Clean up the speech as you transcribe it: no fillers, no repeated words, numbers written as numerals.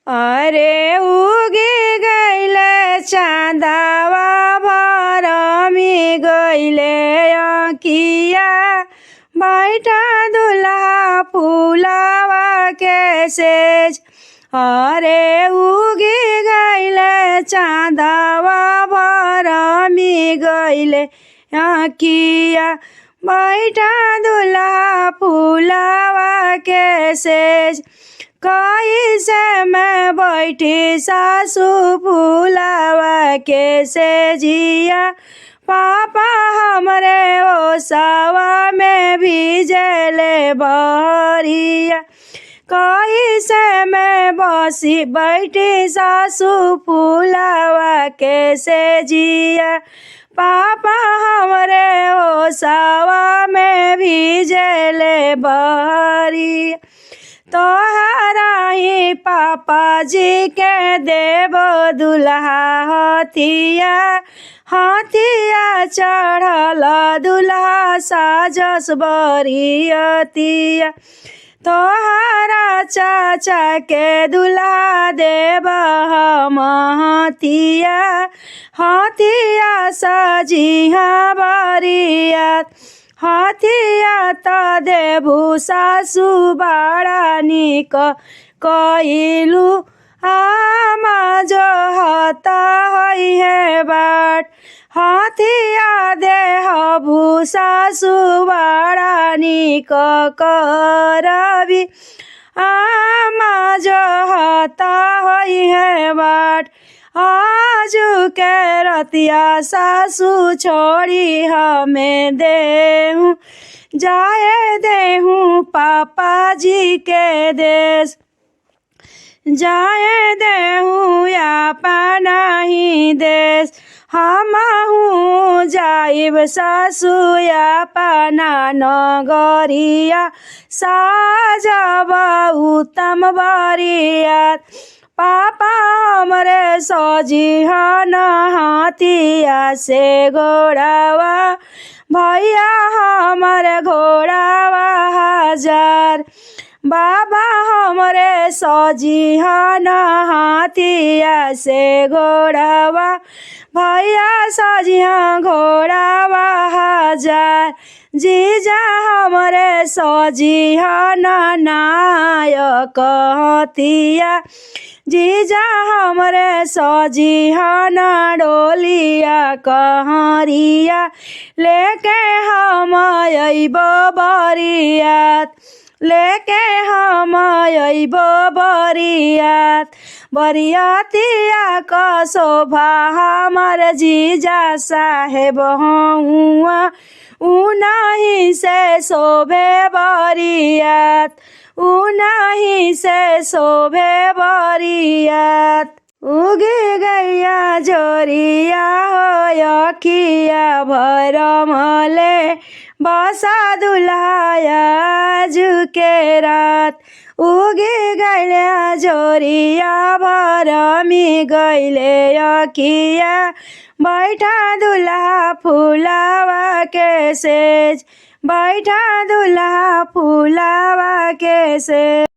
अरे उगी गईले चांदावा भरमी गईले अखिया बैठा दुल्हा फूलावा के सेज। अरे उगी गईले चांदावा भरमी गईले अखिया बैठा दुल्हा फूलावा के सेज। कैसे मैं बैठी सासू फूलावा के सेजिया पापा हमरे ओसावा में भीजले बहरिया। कैसे मैं बसी बैठी सासू फूलावा के सेजिया पापा हमरे ओसावा में भीजले बहरिया। तोहरा ही पापा जी के देव दुल्हा हथिया हथिया चढ़ल दुल्हा साजस बरियतिया। तोहरा चाचा के दुल्हा देव हम हथिया हथिया सजिहा बरियत। हथिया त देबू सासू बड़ा निक कइलू आमा जो हता हई है बाट। हथिया देहबू सासू बड़ा निक करबी आमा जो हता हई है बाट। आजू के रतिया सासू छोड़ी हमें देहूँ जाए देहूँ पापा जी के देश। जाए देहूँ या पानाही देश हमहूँ जाइब सासू या पाना नगरिया साजब उत्तम बरियत। पापा हमरे सजिहन हथिया से घोड़ावा भैया हमरे घोड़ावा हजार। बाबा हमरे सजिहन हथिया से घोड़ावा भैया सजिहा घोड़ावा हजार। जीजा हमरे सजिहन नायक हथिया जीजा हमरे सजिहन डोलिया कहरिया लेके हम अइबो बरियत। लेके हम अइबो बरियत। बरियतिया क शोभा हमर जीजा साहेब हउआ उनही से शोभे बरियत। उनही से शोभे बरियत। उगी गैया जोरिया हो अखिया भरमले बसा दुल्हा के रात। उगी गैया जोरिया भरमी गईले अखिया बैठा दुल्हा फूलावा के सेज। बैठा दुल्हा फूलावा के सेज।